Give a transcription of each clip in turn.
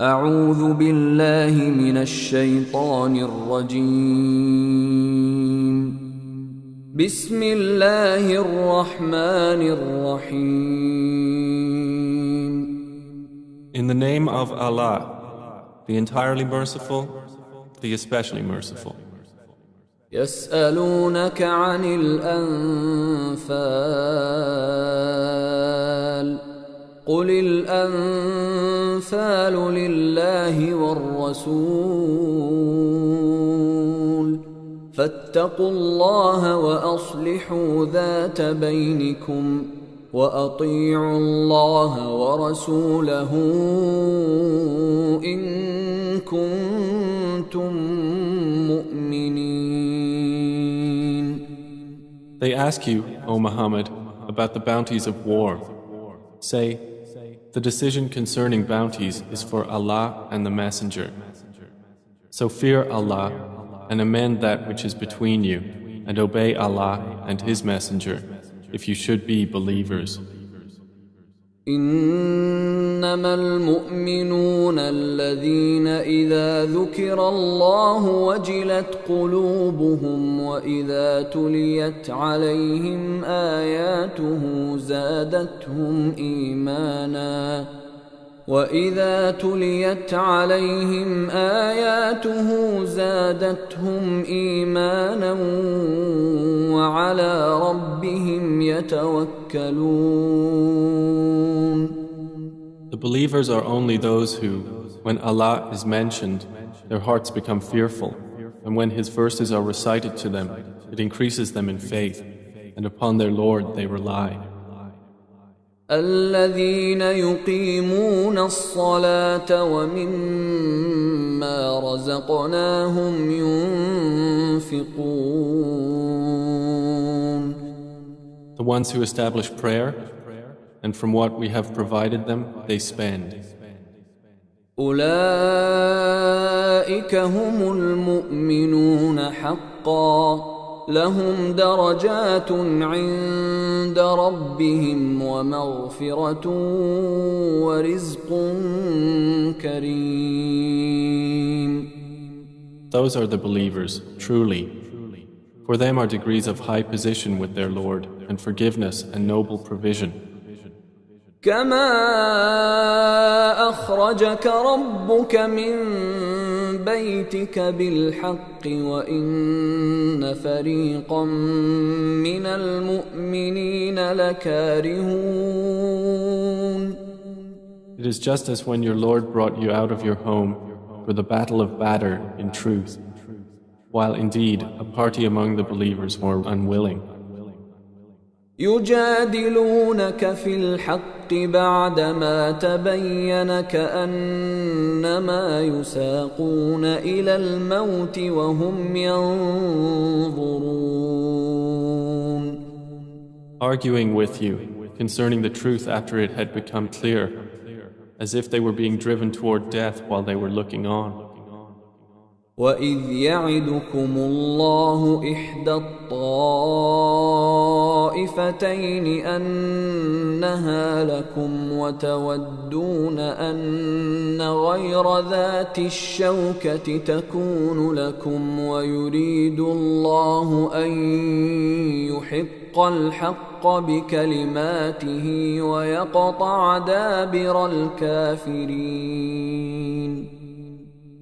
أعوذ بالله من الشيطان الرجيم بسم الله الرحمن الرحيم In the name of Allah, the entirely merciful, the especially merciful. يسألونك عن الأنفال قل الأنفال لله والرسول فاتقوا الله وأصلحوا ذات بينكم وأطيعوا الله ورسوله إن كنتم مؤمنين. They ask you, O Muhammad, about the bounties of war. Say, the decision concerning bounties is for Allah and the Messenger. So fear Allah and amend that which is between you, and obey Allah and His Messenger, if you should be believers. إنما المؤمنون الذين إذا ذكر الله وجلت قلوبهم وإذا تليت عليهم آياته زادتهم إيمانا وعلى ربهم يتوكلون. The believers are only those who, when Allah is mentioned, their hearts become fearful, and when His verses are recited to them, it increases them in faith, and upon their Lord they rely. الذين يقيمون الصلاة ومما رزقناهم ينفقون. The ones who establish prayer, and from what we have provided them, they spend. أولئك هم المؤمنون حقا لهم درجات عند ربهم ومغفرة ورزق كريم. Those are the believers, truly. For them are degrees of high position with their Lord, and forgiveness and noble provision. كما أخرجك ربك من بيتك بالحق وإن فريقا من المؤمنين لكارهون. It is just as when your Lord brought you out of your home for the battle of Badr in truth, while indeed a party among the believers were unwilling. يجادلونك في الحق بعدما تبين كأنما يساقون إلى الموت وهم ينظرون. Arguing with you concerning the truth after it had become clear, as if they were being driven toward death while they were looking on. وَإِذْ يَعِدُكُمُ اللَّهُ إِحْدَى الطَّائِفَتَيْنِ أَنَّهَا لَكُمْ وَتَوَدُّونَ أَنَّ غَيْرَ ذَاتِ الشَّوْكَةِ تَكُونُ لَكُمْ وَيُرِيدُ اللَّهُ أَن يُحِقَّ الْحَقَّ بِكَلِمَاتِهِ وَيَقْطَعَ دَابِرَ الْكَافِرِينَ.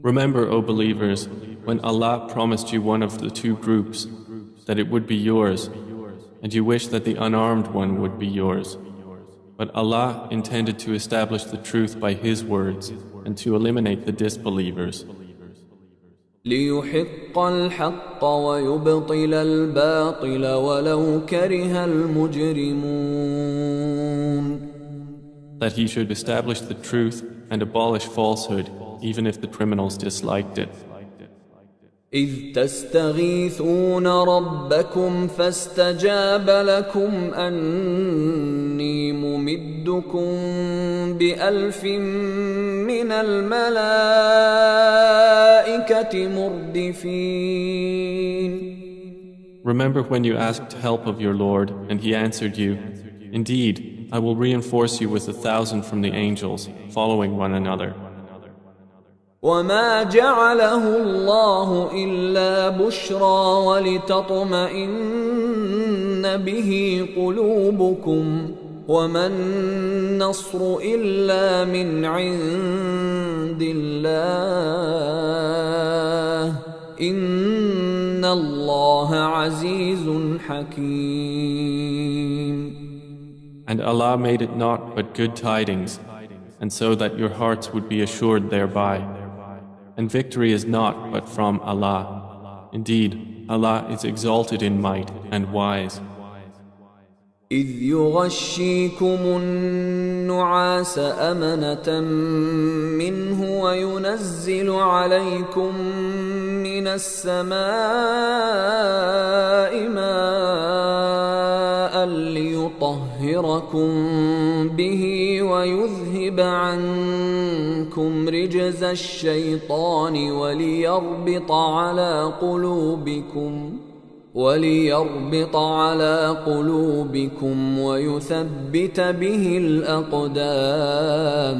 Remember, O believers, when Allah promised you one of the two groups, that it would be yours, and you wish that the unarmed one would be yours. But Allah intended to establish the truth by His words and to eliminate the disbelievers. لِيُحِقَّ الْحَقَّ وَيُبْطِلَ الْبَاطِلَ وَلَوْ كَرِهَ الْمُجْرِمُونَ. That He should establish the truth and abolish falsehood, even if the criminals disliked it. إذ تستغيثون ربكم فاستجاب لكم أني ممدكم بألف من الملائكة مردفين. Remember when you asked help of your Lord and He answered you, Indeed, I will reinforce you with 1,000 from the angels, following one another. وما جعله الله إلا بشرى ولتطمئن به قلوبكم وما النصر إلا من عند الله إن الله عزيز حكيم. And Allah made it not but good tidings, and so that your hearts would be assured thereby. And victory is not but from Allah. Indeed, Allah is exalted in might and wise. إذ يغشيكم النعاس أمنة منه وينزل عليكم من السماء ماء ليطهركم به ويذهب عنكم رجز الشيطان وليربط على قلوبكم ويثبت به الأقدام.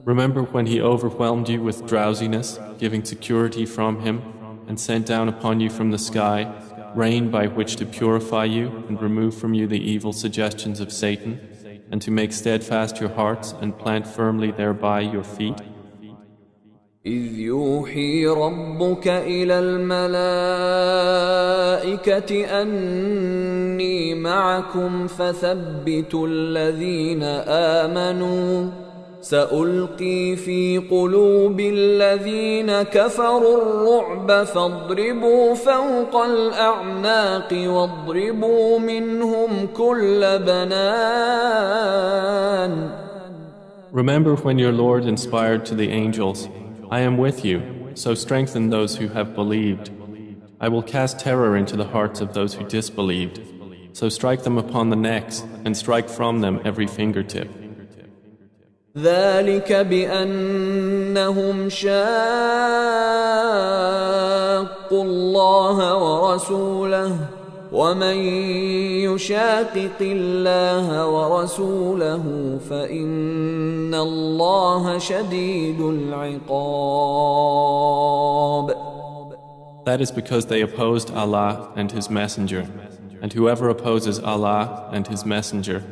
Remember when He overwhelmed you with drowsiness, giving security from Him, and sent down upon you from the sky rain by which to purify you and remove from you the evil suggestions of Satan, and to make steadfast your hearts and plant firmly thereby your feet? إذ يوحي ربك إلى الملائكة أني معكم فثبتوا الذين آمنوا سألقي في قلوب الذين كفروا الرعب فاضربوا فوق الأعناق واضربوا منهم كل بنان. Remember when your Lord inspired to the angels, I am with you, so strengthen those who have believed. I will cast terror into the hearts of those who disbelieved, so strike them upon the necks and strike from them every fingertip. ذلك بأنهم شاقوا الله ورسوله ومن يشاقق الله ورسوله فإن الله شديد العقاب. That is because they opposed Allah and His Messenger, and whoever opposes Allah and His Messenger,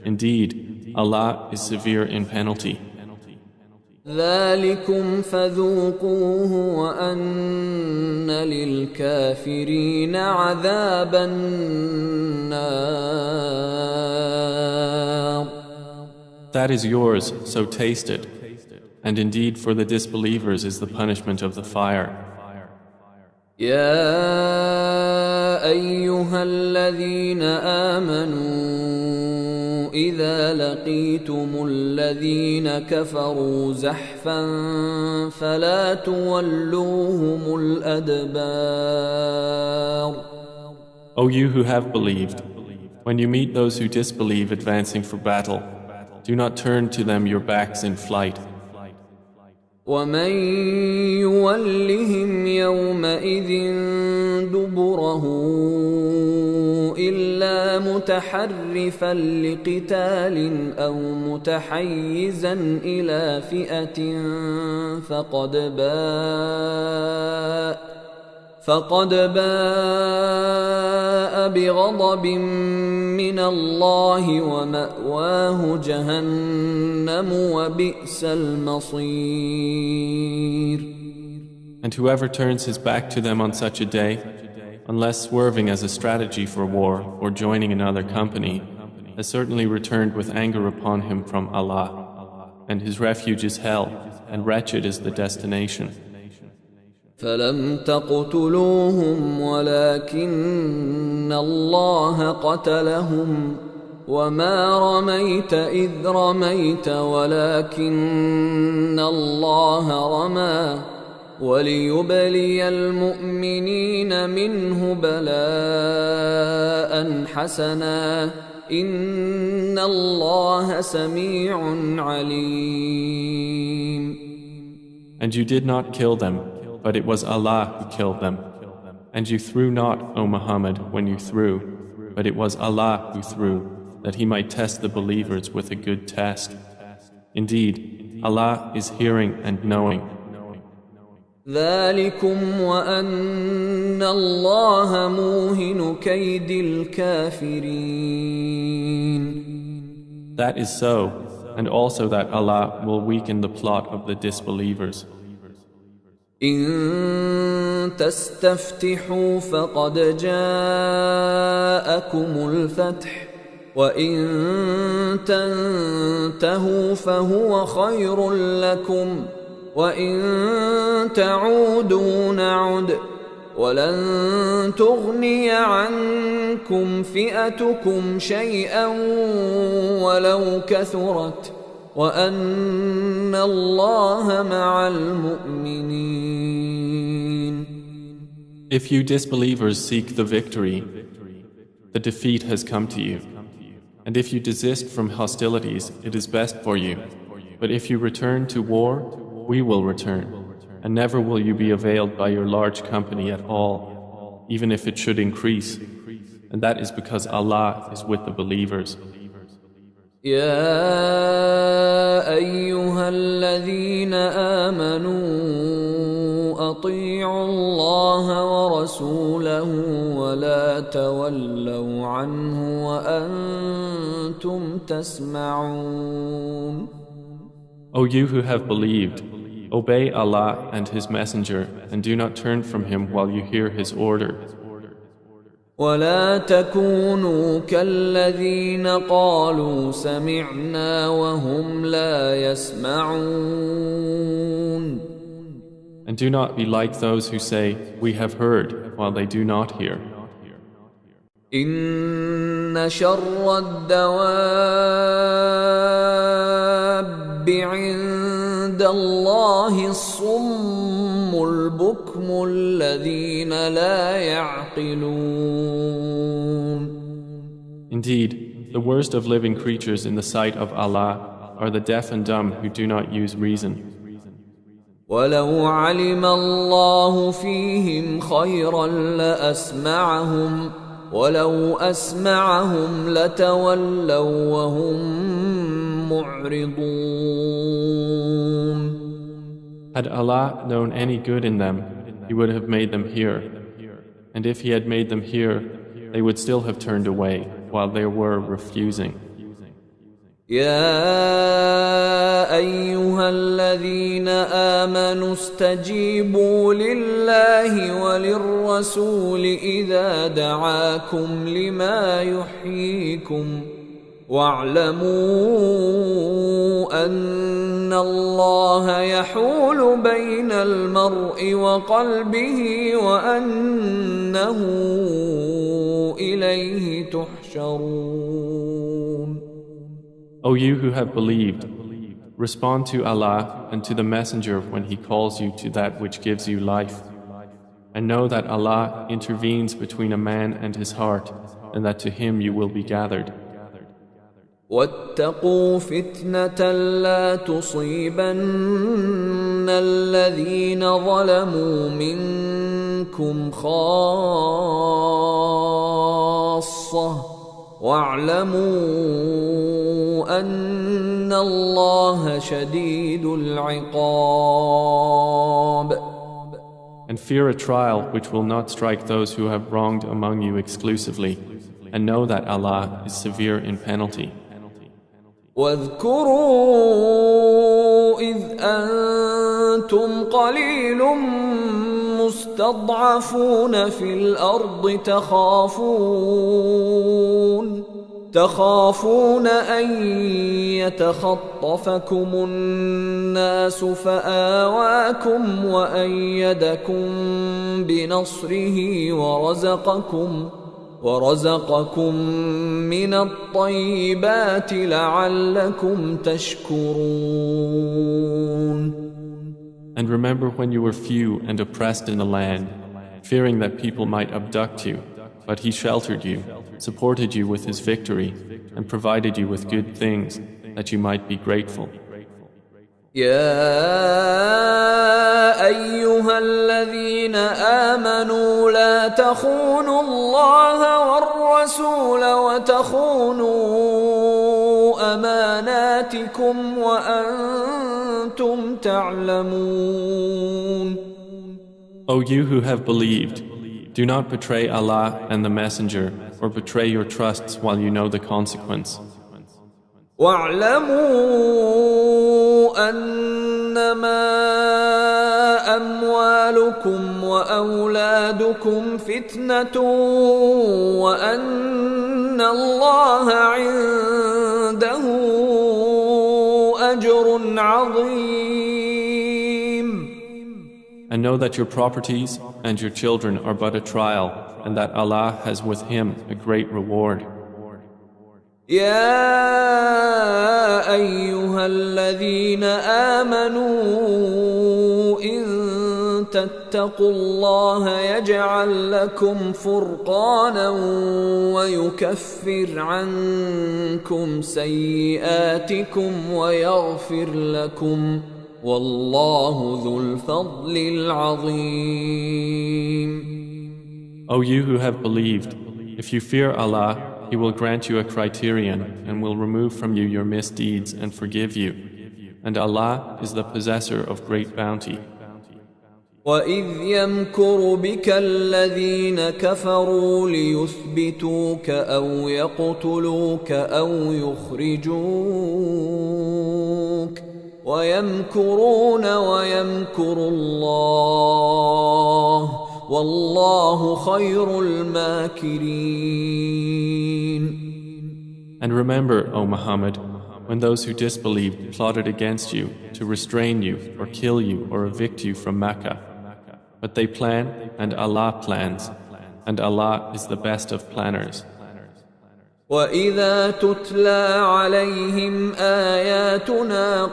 indeed, Allah is severe in penalty. ذلكم فذوقوه وأن للكافرين عذاب النار. That is yours, so taste it. And indeed for the disbelievers is the punishment of the fire. يا أيها الذين آمنوا إذا لقيتم الذين كفروا زحفا فلا تولوهم الأدبار. O you who have believed, when you meet those who disbelieve advancing for battle, do not turn to them your backs in flight. ومن يولهم يومئذ دبره إلا متحرفا لقتال أو متحيزا إلى فئة فقد باء بغضب من الله ومأواه جهنم وبئس المصير. And whoever turns his back to them on such a day, unless swerving as a strategy for war or joining another company, has certainly returned with anger upon him from Allah, and his refuge is hell, and wretched is the destination. فلم تقتلوهم ولكن الله قتلهم وما رميت إذ رميت ولكن الله رمى وليبلي المؤمنين منه بلاء حسنا إن الله سميع عليم. And you did not kill them, but it was Allah who killed them. And you threw not, O Muhammad, when you threw, but it was Allah who threw, that He might test the believers with a good test. Indeed, Allah is hearing and knowing, ذلكم وأن الله موهن كيد الكافرين. That is so, and also that Allah will weaken the plot of the disbelievers. إن تستفتحوا فقد جاءكم الفتح وإن تنتهوا فهو خير لكم وإن تعودوا نعد ولن تغني عنكم فئتكم شيئا ولو كثرت وأن الله مع المؤمنين. If you disbelievers seek the victory, the defeat has come to you. And if you desist from hostilities, it is best for you. But if you return to war, we will return. And never will you be availed by your large company at all, even if it should increase. And that is because Allah is with the believers. يا أيها الذين آمنوا أطيعوا الله ورسوله ولا تولوا عنه وأنتم تسمعون. O you who have believed, obey Allah and His Messenger and do not turn from Him while you hear His order. ولا تكونوا كالذين قالوا سمعنا وهم لا يسمعون. And do not be like those who say, we have heard, while they do not hear. إن شر الدواب عند الله الصم البكم الذين لا يعقلون. Indeed, the worst of living creatures in the sight of Allah are the deaf and dumb who do not use reason. ولو علم الله فيهم خيرا لأسمعهم ولو أسمعهم لتولوا وهم معرضون. Had Allah known any good in them, He would have made them hear. And if He had made them hear, they would still have turned away while they were refusing. يا أيها الذين آمنوا استجيبوا لله وللرسول إذا دعاكم لما يحييكم واعلموا أن الله يحول بين المرء وقلبه وأنه إليه تحشرون. O you who have believed, respond to Allah and to the Messenger when He calls you to that which gives you life. And know that Allah intervenes between a man and his heart, and that to Him you will be gathered. واتقوا فتنة لا تصيبن الذين ظلموا منكم خاصة واعلموا أن الله شديد العقاب. And fear a trial which will not strike those who have wronged among you exclusively, and know that Allah is severe in penalty. واذكروا إذ أنتم قليل مستضعفون في الأرض تخافون أن يتخطفكم الناس فآواكم وأيدكم بنصره ورزقكم من الطيبات لعلكم تشكرون. And remember when you were few and oppressed in the land, fearing that people might abduct you, but He sheltered you, supported you with His victory, and provided you with good things, that you might be grateful. يا أيها الذين آمنوا لا تخونوا الله والرسول وتخونوا أماناتكم وأنتم تعلمون. O you who have believed, do not betray Allah and the Messenger, or betray your trusts while you know the consequence. واعلموا أنما أموالكم وأولادكم فتنة وأن الله عنده أجر عظيم. And know that your properties and your children are but a trial, and that Allah has with Him a great reward. يا أيها الذين آمنوا إن تتقوا الله يجعل لكم فرقانا ويكفر عنكم سيئاتكم ويغفر لكم والله ذو الفضل العظيم. O you who have believed, if you fear Allah, He will grant you a criterion and will remove from you your misdeeds and forgive you. And Allah is the possessor of great bounty. وَإِذْ يَمْكُرُ بِكَ الَّذِينَ كَفَرُوا لِيُثْبِتُوكَ أَوْ يَقْتُلُوكَ أَوْ يُخْرِجُوكَ وَيَمْكُرُونَ وَيَمْكُرُ اللَّهُ وَاللَّهُ خَيْرُ الْمَاكِرِينَ. And remember, O Muhammad, when those who disbelieved plotted against you to restrain you or kill you or evict you from Mecca. But they plan and Allah plans, and Allah is the best of planners. وَإِذَا تُتْلَى عَلَيْهِمْ آيَاتُنَا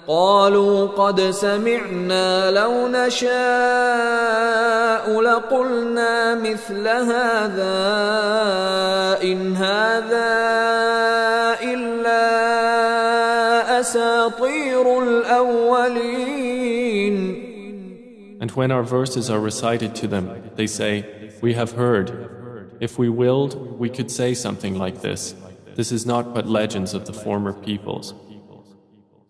قالوا قد سمعنا لو نشاء لقلنا مثل هذا إن هذا إلا أساطير الأولين. And when our verses are recited to them, they say, "We have heard. If we willed, we could say something like this. This is not but legends of the former peoples."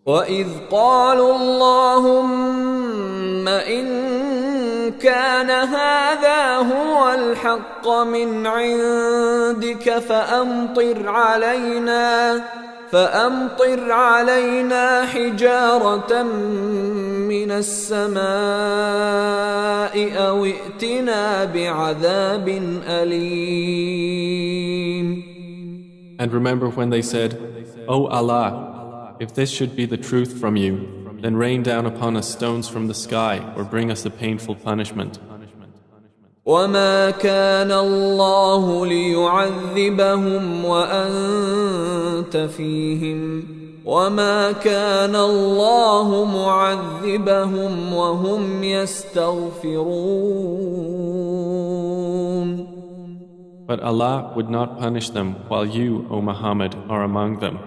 وَإِذْ قَالُوا اللَّهُمَّ إِن كَانَ هَذَا هُوَ الْحَقَّ مِنْ عِندِكَ فَأَمْطِرْ عَلَيْنَا حِجَارَةً مِّنَ السَّمَاءِ أَوْ ائْتِنَا بِعَذَابٍ أَلِيمٍ. And remember when they said, "O Allah, if this should be the truth from you, then rain down upon us stones from the sky or bring us a painful punishment." وَمَا كَانَ اللَّهُ لِيُعَذِّبَهُمْ وَأَنْتَ فِيهِمْ وَمَا كَانَ اللَّهُ مُعَذِّبَهُمْ وَهُمْ يَسْتَغْفِرُونَ. But Allah would not punish them while you, O Muhammad, are among them.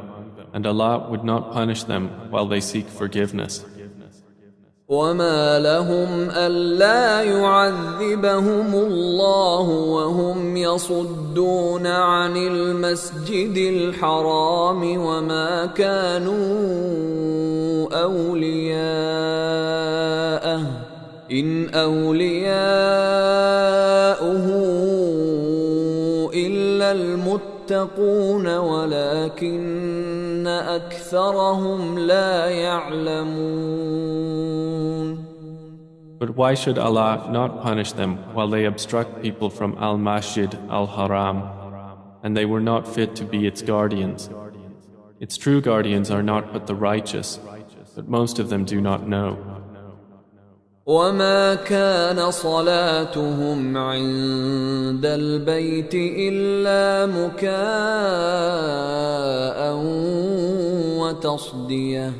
And Allah would not punish them while they seek forgiveness. وَمَا لَهُمْ أَلَّا يُعَذِّبَهُمُ اللَّهُ وَهُمْ يَصُدُّونَ عَنِ الْمَسْجِدِ الْحَرَامِ وَمَا كَانُوا أَوْلِيَاءَهُ إِنْ أَوْلِيَاؤُهُ إِلَّا الْمُتَّقُونَ وَلَكِنَّ أَكْثَرَهُمْ لَا يَعْلَمُونَ. But why should Allah not punish them while they obstruct people from Al-Masjid Al-Haram, and they were not fit to be its guardians? Its true guardians are not but the righteous, but most of them do not know. وَمَا كَانَ صَلَاتُهُمْ عِندَ الْبَيْتِ إِلَّا مُكَاءً وَتَصْدِيَةً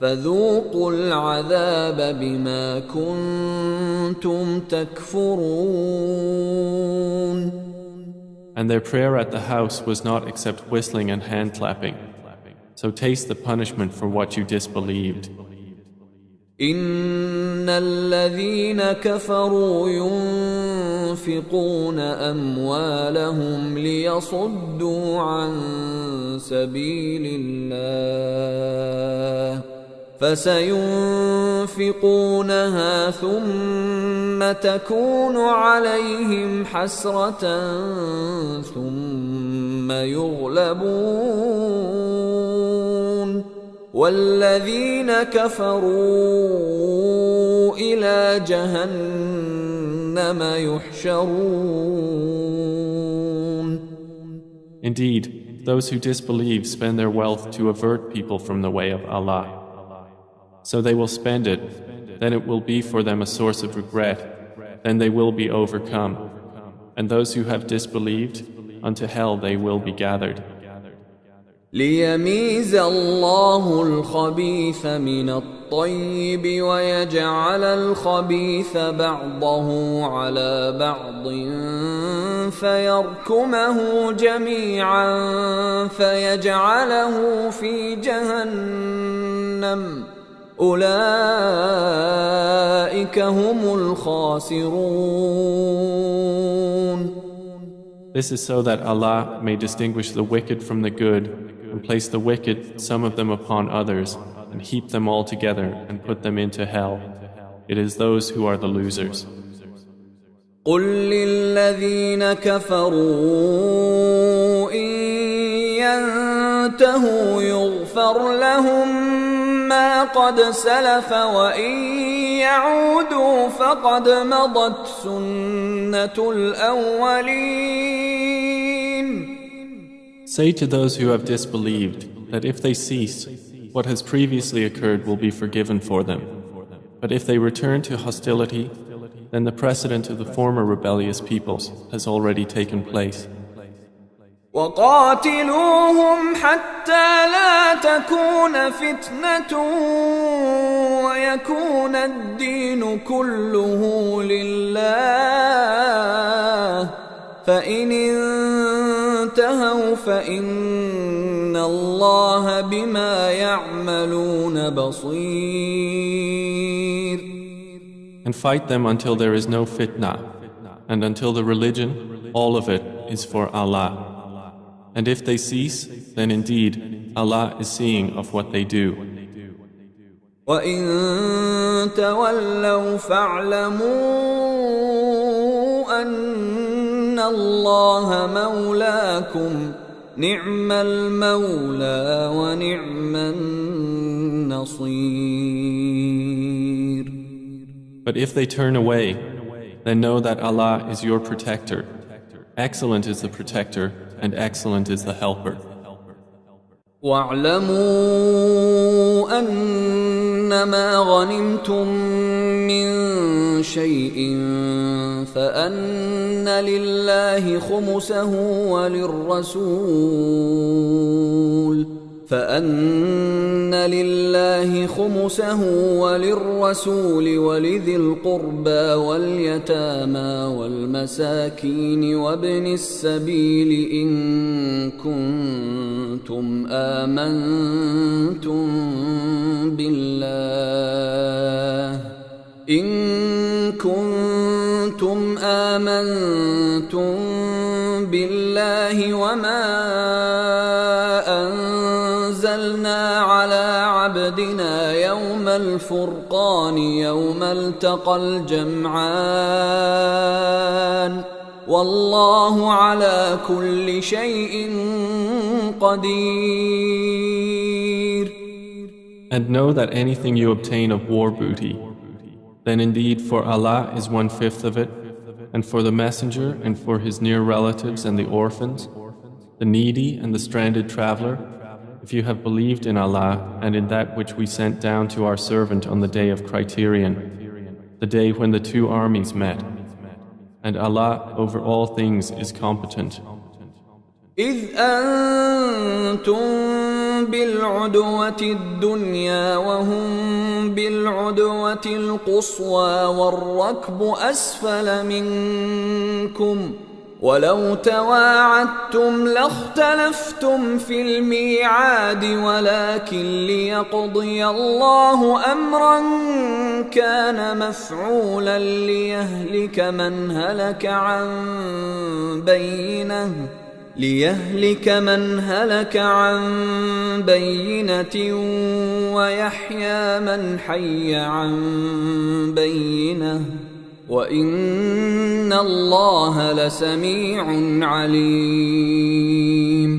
فَذُوقُوا الْعَذَابَ بِمَا كُنتُمْ تَكْفُرُونَ. And their prayer at the house was not except whistling and hand clapping. So taste the punishment for what you disbelieved. إن الذين كفروا ينفقون أموالهم ليصدوا عن سبيل الله فسينفقونها ثم تكون عليهم حسرة ثم يغلبون والذين كفروا إلى جهنم يحشرون. Indeed, those who disbelieve spend their wealth to avert people from the way of Allah. So they will spend it, then it will be for them a source of regret, then they will be overcome. And those who have disbelieved, unto hell they will be gathered. ليميز الله الخبيث من الطيب ويجعل الخبيث بعضه على بعض فيركمه جميعا فيجعله في جهنم أولئك هم الخاسرون. This is so that Allah may distinguish the wicked from the good and place the wicked, some of them upon others, and heap them all together and put them into hell. It is those who are the losers. قل للذين كفروا إن ينتهوا يغفر لهم ما قد سلف وإن يعودوا فقد مضت سنة الأولين. Say to those who have disbelieved that if they cease, what has previously occurred will be forgiven for them. But if they return to hostility, then the precedent of the former rebellious peoples has already taken place. وقاتلوهم حتى لا تكون فتنة ويكون الدين كله لله فإن انتهوا فإن الله بما يعملون بصير. And fight them until there is no fitna, and until the religion, all of it, is for Allah. And if they cease, then indeed Allah is seeing of what they do. وَإِن تَوَلَّوْا فَاعْلَمُوا أَنَّ اللَّهَ مَوْلَاكُمْ نِعْمَ الْمَوْلَى وَنِعْمَ النَّصِيرُ. But if they turn away, then know that Allah is your protector. Excellent is the protector, and excellent is the helper. وَاعْلَمُوا أَنَّمَا غَنِمْتُم مِّن شَيْءٍ فَأَنَّ لِلَّهِ خُمُسَهُ وللرسول ولذي القربى واليتامى والمساكين وابن السبيل إن كنتم آمنتم بالله وما أنزلنا على عبدنا يوم الفرقان يوم التقى الجمعان والله على كل شيء قدير. And know that anything you obtain of war booty, then indeed for Allah is 1/5 of it, and for the messenger and for his near relatives and the orphans, the needy and the stranded traveler, if you have believed in Allah and in that which we sent down to our servant on the day of criterion, the day when the two armies met. And Allah over all things is competent. إذ أنتم بالعدوة الدنيا وهم بالعدوة القصوى والركب أسفل منكم ولو تواعدتم لاختلفتم في الميعاد ولكن ليقضي الله أمرا كان مفعولا ليهلك من هلك عن بينه ليهلك من هلك عن بينة ويحيى من حي عن بينة وإن الله لسميع عليم.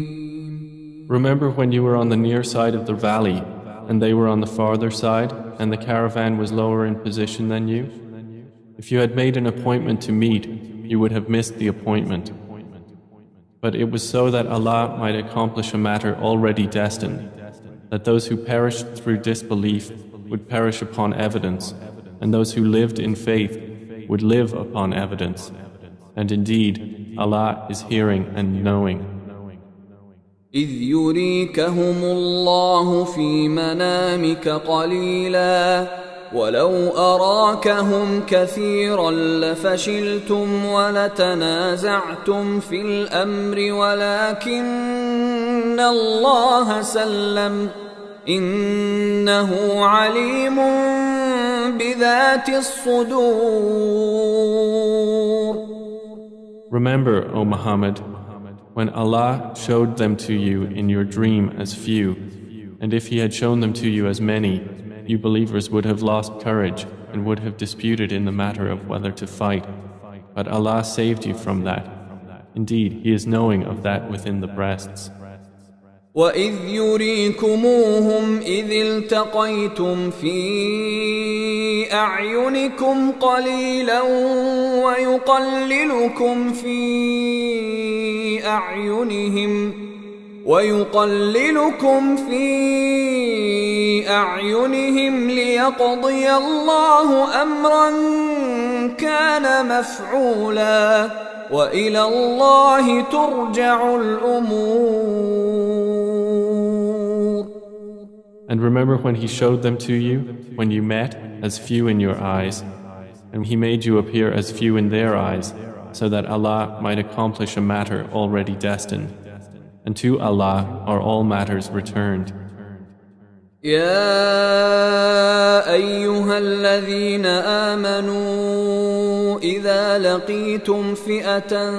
Remember when you were on the near side of the valley and they were on the farther side and the caravan was lower in position than you? If you had made an appointment to meet, you would have missed the appointment. But it was so that Allah might accomplish a matter already destined, that those who perished through disbelief would perish upon evidence, and those who lived in faith would live upon evidence. And indeed, Allah is hearing and knowing. إذ يريكهم الله في منامك قليلا ولو أراكهم كثيرا لفشلتم ولتنازعتم في الأمر ولكن الله سلم إنه عليم بذات الصدور. Remember, O Muhammad, when Allah showed them to you in your dream as few, and if He had shown them to you as many, you believers would have lost courage and would have disputed in the matter of whether to fight. But Allah saved you from that. Indeed, He is knowing of that within the breasts. وَإِذْ يُرِيكُمُوهُمْ إِذِ الْتَقَيْتُمْ فِي أَعْيُنِكُمْ قَلِيلًا وَيُقَلِّلُكُمْ فِي أَعْيُنِهِمْ لِيَقْضِيَ اللَّهُ أَمْرًا كَانَ مَفْعُولًا وَإِلَى اللَّهِ تُرْجَعُ الْأُمُورُ. And remember when He showed them to you, when you met as few in your eyes, and He made you appear as few in their eyes, so that Allah might accomplish a matter already destined. And to Allah are all matters returned. يا أيها الذين آمنوا إذا لقيتم فئة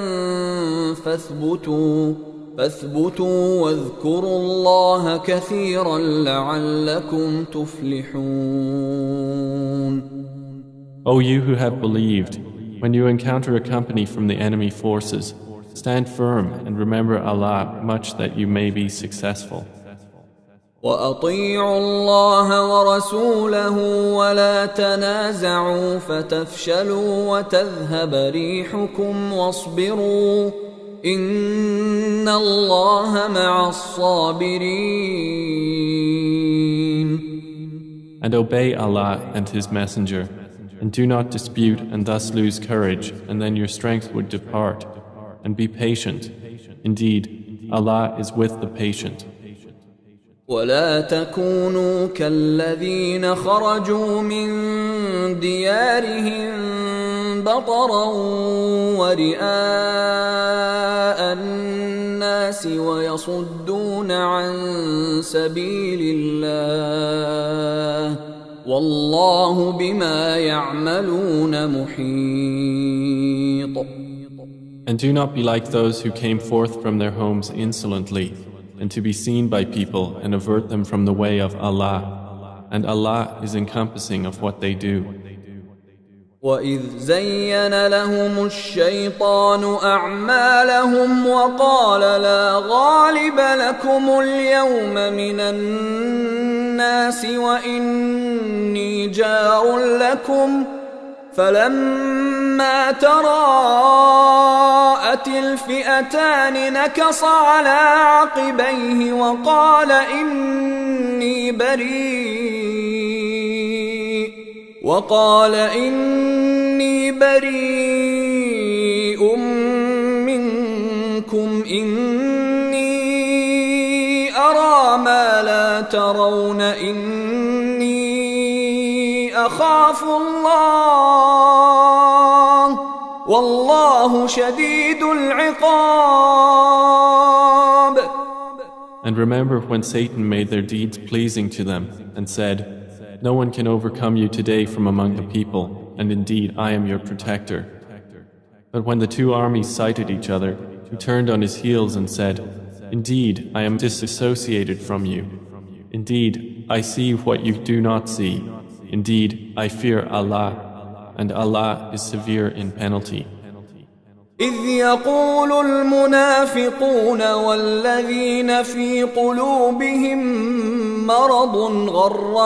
فاثبتوا واذكروا الله كثيرا لعلكم تفلحون. O you who have believed, when you encounter a company from the enemy forces, stand firm and remember Allah much that you may be successful. وَأَطِيعُوا اللَّهَ وَرَسُولَهُ وَلَا تَنَازَعُوا فَتَفْشَلُوا وَتَذْهَبَ رِيحُكُمْ وَاصْبِرُوا إِنَّ اللَّهَ مَعَ الصَّابِرِينَ. And obey Allah and His Messenger, and do not dispute and thus lose courage, and then your strength would depart. And be patient. Indeed, Allah is with the patient. ولا تكونوا كالذين خرجوا من ديارهم بطرا ورئاء الناس ويصدون عن سبيل الله والله بما يعملون محيط. And do not be like those who came forth from their homes insolently, and to be seen by people and avert them from the way of Allah. And Allah is encompassing of what they do. وَإِذْ زَيَّنَ لَهُمُ الشَّيْطَانُ أَعْمَالَهُمْ وَقَالَ لَا غَالِبَ لَكُمُ الْيَوْمَ مِنَ النَّاسِ وَإِنِّي جَارٌ لَكُمْ فلما تراءت الفئتان نكص على عقبيه وقال إني بريء منكم إني أرى ما لا ترون إني أخاف الله والله شديد العقاب. And remember when Satan made their deeds pleasing to them and said, "No one can overcome you today from among the people, and indeed I am your protector." But when the two armies sighted each other, he turned on his heels and said, "Indeed, I am disassociated from you. Indeed, I see what you do not see. Indeed, I fear Allah, and Allah is severe in penalty." إذ يقول المنافقون والذين في قلوبهم مرض غر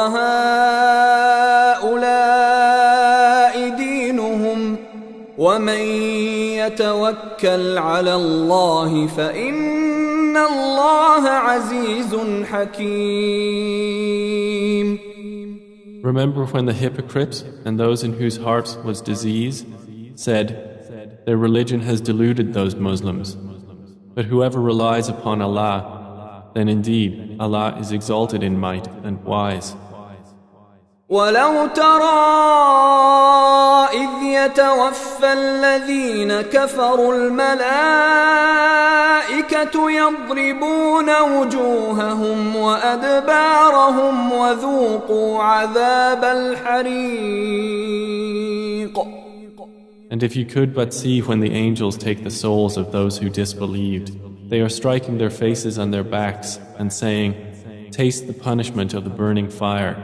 هؤلاء دينهم ومن يتوكل على الله فإن الله عزيز حكيم. Remember when the hypocrites and those in whose hearts was disease said, "Their religion has deluded those Muslims. But whoever relies upon Allah, then indeed Allah is exalted in might and wise." ولو ترى إذ يتوفى الذين كفروا الملائكة يضربون وجوههم وأدبارهم وذوقوا عذاب الحريق. And if you could but see when the angels take the souls of those who disbelieved, they are striking their faces on their backs and saying, "Taste the punishment of the burning fire."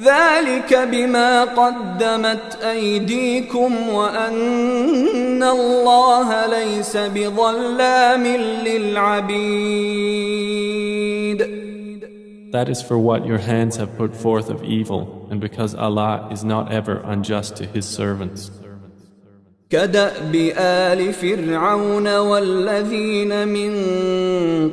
ذلك بما قدمت أيديكم وأن الله ليس بظلام للعبيد. That is for what your hands have put forth of evil, and because Allah is not ever unjust to His servants. كدأب آل فرعون والذين من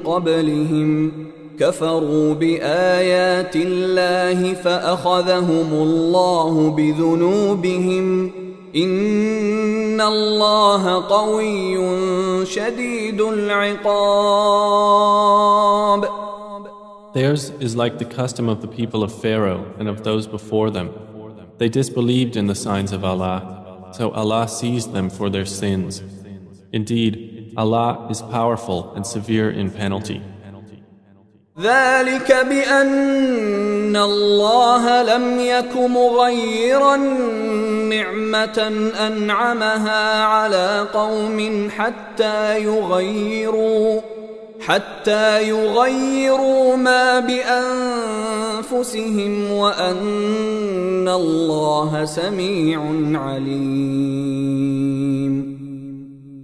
قبلهم كفروا بآيات الله فأخذهم الله بذنوبهم إن الله قوي شديد العقاب. Theirs is like the custom of the people of Pharaoh and of those before them. They disbelieved in the signs of Allah, so Allah seized them for their sins. Indeed, Allah is powerful and severe in penalty. ذلك بأن الله لم يك مغيرا نعمة أنعمها على قوم حتى يغيروا ما بأنفسهم وأن الله سميع عليم.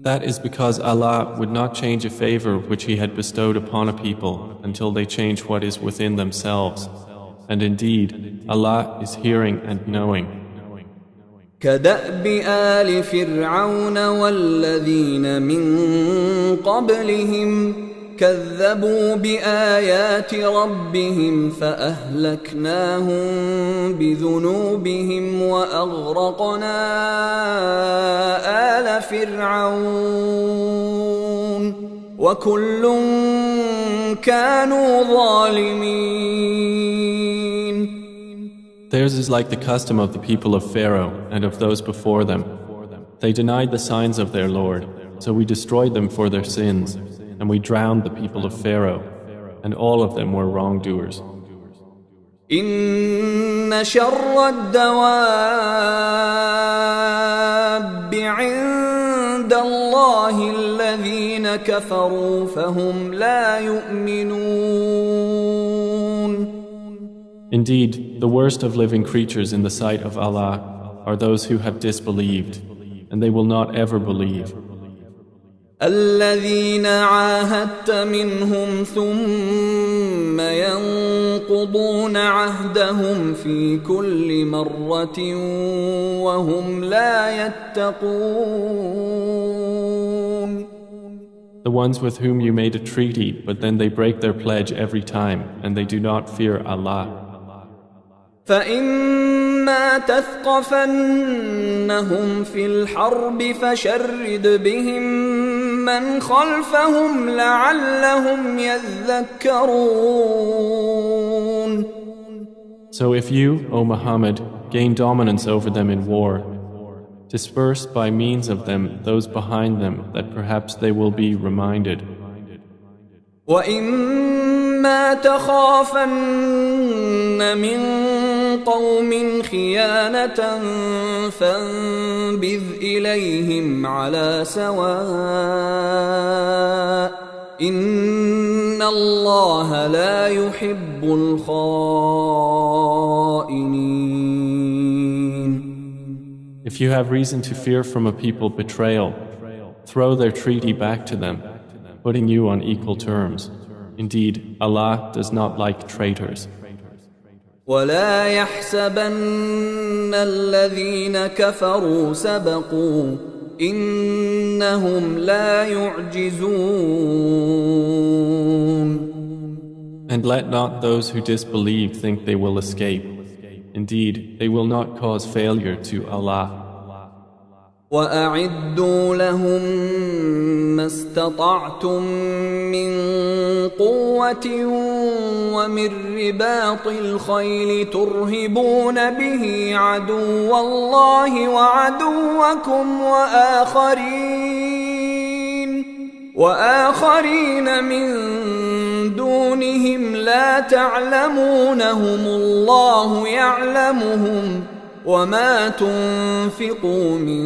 That is because Allah would not change a favor which He had bestowed upon a people until they change what is within themselves. And indeed, Allah is hearing and knowing. كدأب آل فرعون والذين من قبلهم كذبوا بآيات ربهم فأهلكناهم بذنوبهم وأغرقنا آل فرعون وكل كانوا ظالمين. Theirs is like the custom of the people of Pharaoh and of those before them. They denied the signs of their Lord, so we destroyed them for their sins, and we drowned the people of Pharaoh, and all of them were wrongdoers. إن شر الدواب عند الله الذين كفروا فهم لا يؤمنون. Indeed, the worst of living creatures in the sight of Allah are those who have disbelieved, and they will not ever believe. الذين عاهدت منهم ثم ينقضون عهدهم في كل مرة وهم لا يتقون. The ones with whom you made a treaty, but then they break their pledge every time, and they do not fear Allah. فإما تثقفنهم في الحرب فشرد بهم من خلفهم لعلهم يذكرون. So if you, O Muhammad, gain dominance over them in war, disperse by means of them those behind them that perhaps they will be reminded. وإما تخافن من قوم خيانة فانبذ إليهم على سواء إن الله لا يحب الخائنين. If you have reason to fear from a people betrayal, throw their treaty back to them, putting you on equal terms. Indeed, Allah does not like traitors. ولا يحسبن الذين كفروا سبقوا إنهم لا يعجزون. And let not those who disbelieve think they will escape. Indeed, they will not cause failure to Allah. وأعدوا لهم ما استطعتم من قوة ومن رباط الخيل ترهبون به عدو الله وعدوكم وآخرين من دونهم لا تعلمونهم الله يعلمهم وما تنفقوا من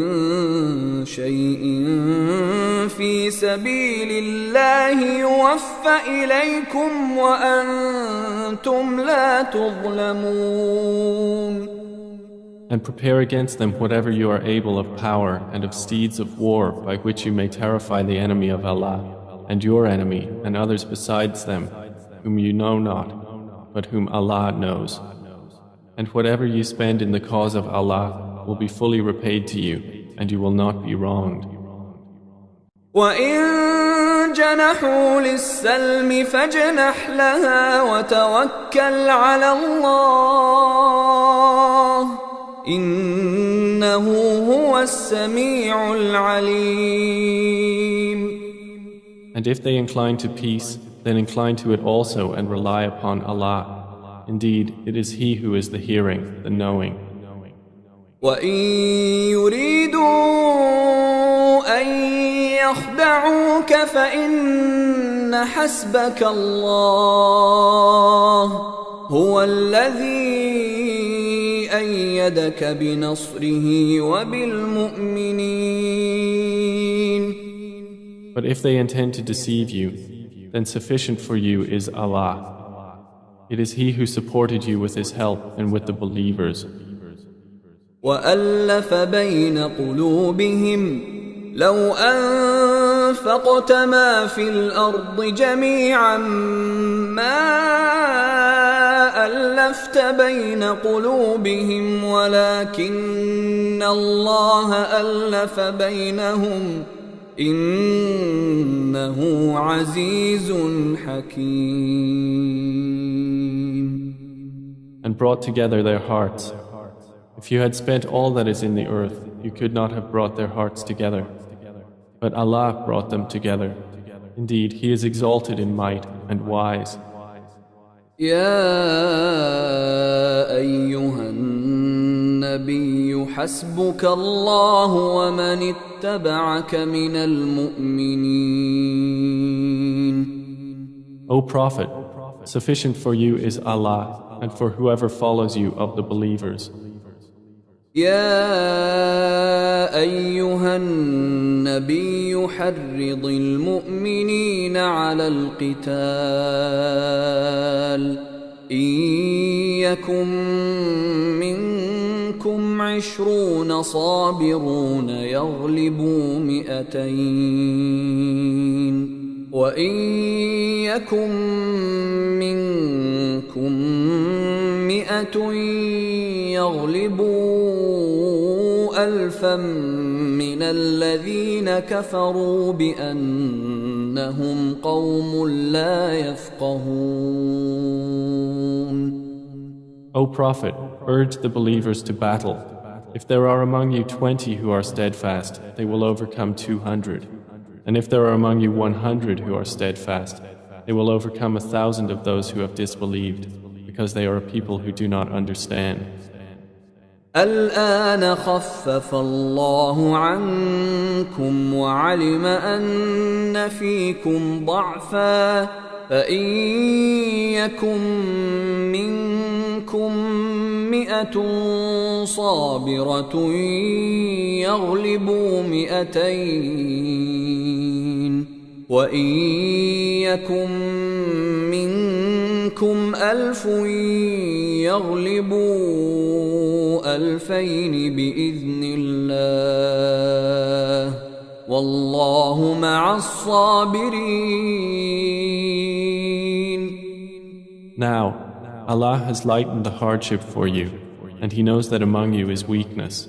شيء في سبيل الله يوفى إليكم وأنتم لا تظلمون. And prepare against them whatever you are able of power and of steeds of war by which you may terrify the enemy of Allah and your enemy and others besides them whom you know not but whom Allah knows. And whatever you spend in the cause of Allah will be fully repaid to you, and you will not be wronged. وَإِن جَنَحُوا لِلسَّلْمِ فَاجْنَحْ لَهَا وَتَوَكَّلْ عَلَى اللَّهِ إِنَّهُ هُوَ السَّمِيعُ الْعَلِيمُ. And if they incline to peace, then incline to it also and rely upon Allah. Indeed, it is He who is the hearing, the knowing. وَإِن يُرِيدُوا أَن يَخْدَعُوكَ فَإِنَّ حَسْبَكَ اللَّهُ هُوَ الَّذِي أَيَّدَكَ بِنَصْرِهِ وَبِالْمُؤْمِنِينَ. But if they intend to deceive you, then sufficient for you is Allah. It is He who supported you with His help and with the believers. وَأَلَّفَ بَيْنَ قُلُوبِهِمْ لَوْ أَنفَقْتَ مَا فِي الْأَرْضِ جَمِيعًا مَا أَلَّفْتَ بَيْنَ قُلُوبِهِمْ وَلَكِنَّ اللَّهَ أَلَّفَ بَيْنَهُمْ إِنَّهُ عَزِيزٌ حَكِيمٌ. And brought together their hearts. If you had spent all that is in the earth, you could not have brought their hearts together. But Allah brought them together. Indeed, He is exalted in might and wise. يا أيها النبي حسبك الله ومن اتبعك من المؤمنين. O Prophet, sufficient for you is Allah and for whoever follows you of the believers. يا أيها النبي حرض المؤمنين على القتال إن يكن منكم 20 صابرون يغلبوا 200 وإن يكن منكم 100 يغلبوا 1000 من الذين كفروا بأنهم قوم لا يفقهون. O Prophet, urge the believers to battle. If there are among you 20 who are steadfast, they will overcome 200. And if there are among you 100 who are steadfast, they will overcome 1,000 of those who have disbelieved, because they are a people who do not understand. الآن خفف الله عنكم وعلم أن فيكم ضعفا فإن يكن منكم فئة صابرة يغلبوا 200 وإن يكن منكم 1000 يغلبوا 2000 بإذن الله والله مع الصابرين. Now, Allah has lightened the hardship for you, and He knows that among you is weakness.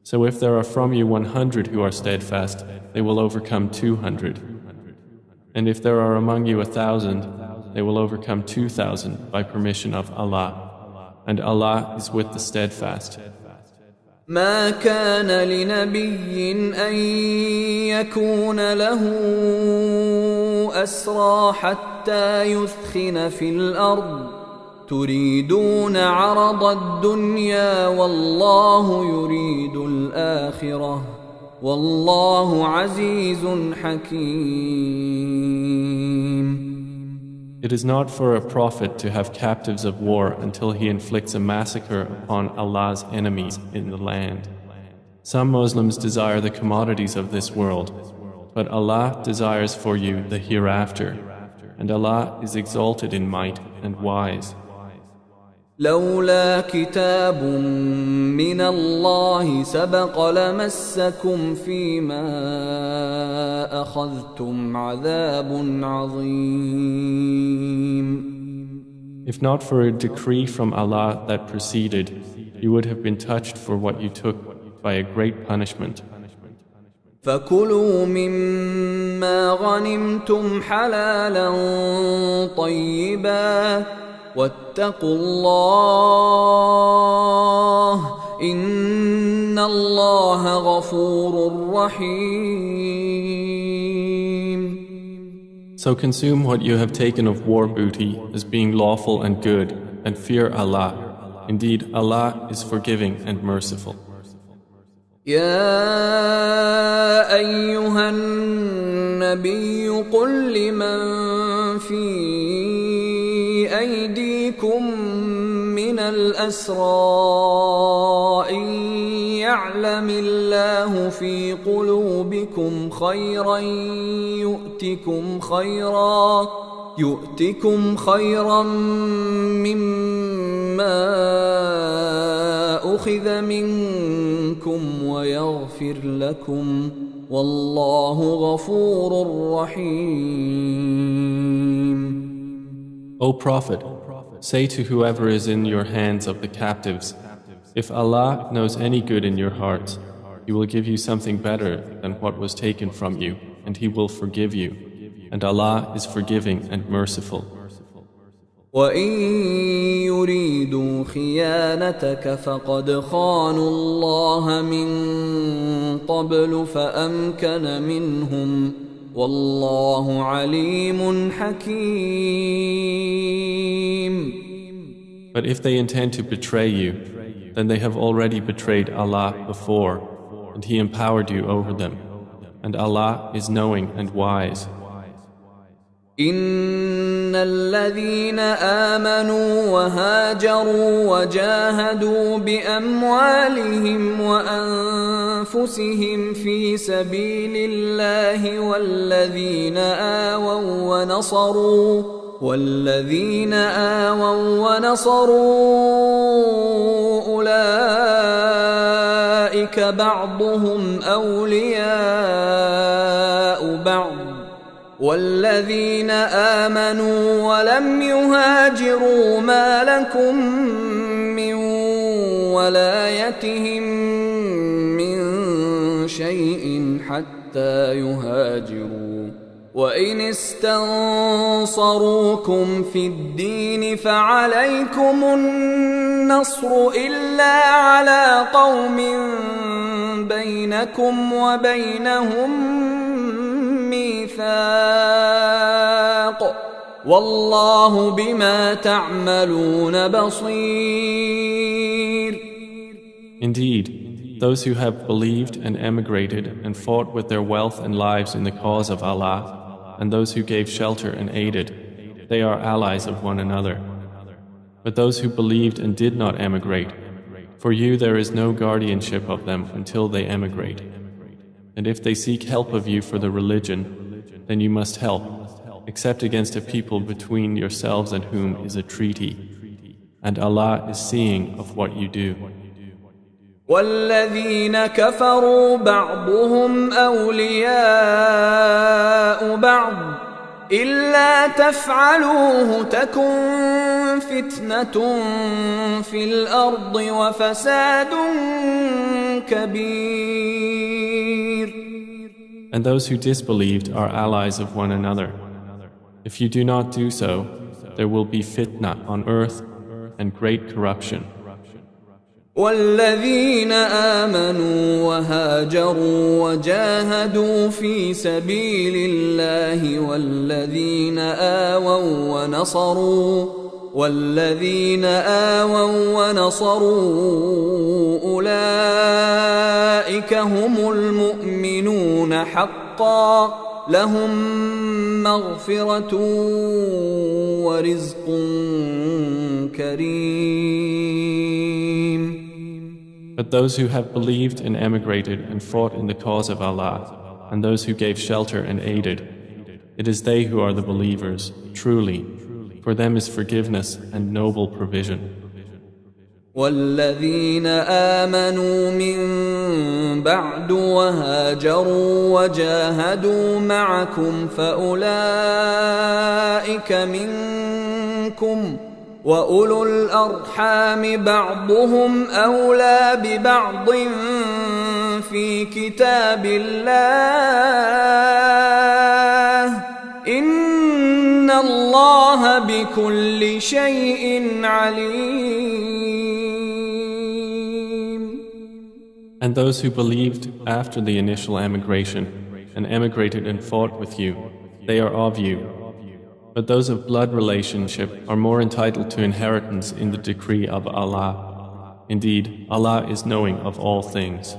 So if there are from you 100 who are steadfast, they will overcome 200. And if there are among you 1,000, they will overcome 2,000 by permission of Allah. And Allah is with the steadfast. ما كان لنبي أن يكون له أسرى حتى يثخن في الأرض تريدون عرض الدنيا والله يريد الآخرة والله عزيز حكيم. It is not for a prophet to have captives of war until he inflicts a massacre upon Allah's enemies in the land. Some Muslims desire the commodities of this world, but Allah desires for you the hereafter, and Allah is exalted in might and wise. لولا كتاب من الله سبق لمسكم فيما أخذتم عذاب عظيم. If not for a decree from Allah that preceded, you would have been touched for what you took by a great punishment. فكلوا مما غنمتم حلالا طيبا واتقوا الله إن الله غفور رحيم. So consume what you have taken of war booty as being lawful and good, and fear Allah. Indeed, Allah is forgiving and merciful. يا أيها النبي قل لمن في أيديكم من الأسرى إن يعلم الله في قلوبكم خيرا يؤتكم خيرا مما أخذ منكم ويغفر لكم والله غفور رحيم. O Prophet, say to whoever is in your hands of the captives, if Allah knows any good in your hearts, He will give you something better than what was taken from you, and He will forgive you. And Allah is forgiving and merciful. وَإِن يُرِيدُوا خِيَانَتَكَ فَقَدْ خَانُوا اللَّهَ مِن قَبْلُ فَأَمْكَنَ مِنْهُمْ وَاللَّهُ عَلِيمٌ حَكِيمٌ. But if they intend to betray you, then they have already betrayed Allah before, and He empowered you over them. And Allah is knowing and wise. إن الذين آمنوا وهاجروا وجاهدوا بأموالهم وأنفسهم في سبيل الله والذين آووا ونصروا أولئك بعضهم أولياء بعض والذين آمنوا ولم يهاجروا ما لكم من ولايتهم من شيء حتى يهاجروا وإن استنصروكم في الدين فعليكم النصر إلا على قوم بينكم وبينهم ميثاق والله بما تعملون بصير. Indeed, those who have believed and emigrated and fought with their wealth and lives in the cause of Allah, and those who gave shelter and aided, they are allies of one another. But those who believed and did not emigrate, for you there is no guardianship of them until they emigrate. And if they seek help of you for the religion, then you must help, except against a people between yourselves and whom is a treaty. And Allah is seeing of what you do. والذين كفروا بعضهم أولياء بعض إلا تفعلوه تكن فتنة في الأرض وفساد كبير. And those who disbelieved are allies of one another. If you do not do so, there will be fitna on earth and great corruption. والذين آمنوا وهاجروا وجاهدوا في سبيل الله والذين آووا ونصروا أولئك هم المؤمنون حقا لهم مغفرة ورزق كريم. But those who have believed and emigrated and fought in the cause of Allah, and those who gave shelter and aided, it is they who are the believers, truly. For them is forgiveness and noble provision. والذين آمنوا من بعد وهاجروا وجاهدوا معكم فأولئك منكم وأولو الأرحام بعضهم أولى ببعض في كتاب الله إن الله بكل شيء عليم. And those who believed after the initial emigration and emigrated and fought with you, they are of you. But those of blood relationship are more entitled to inheritance in the decree of Allah. Indeed, Allah is knowing of all things.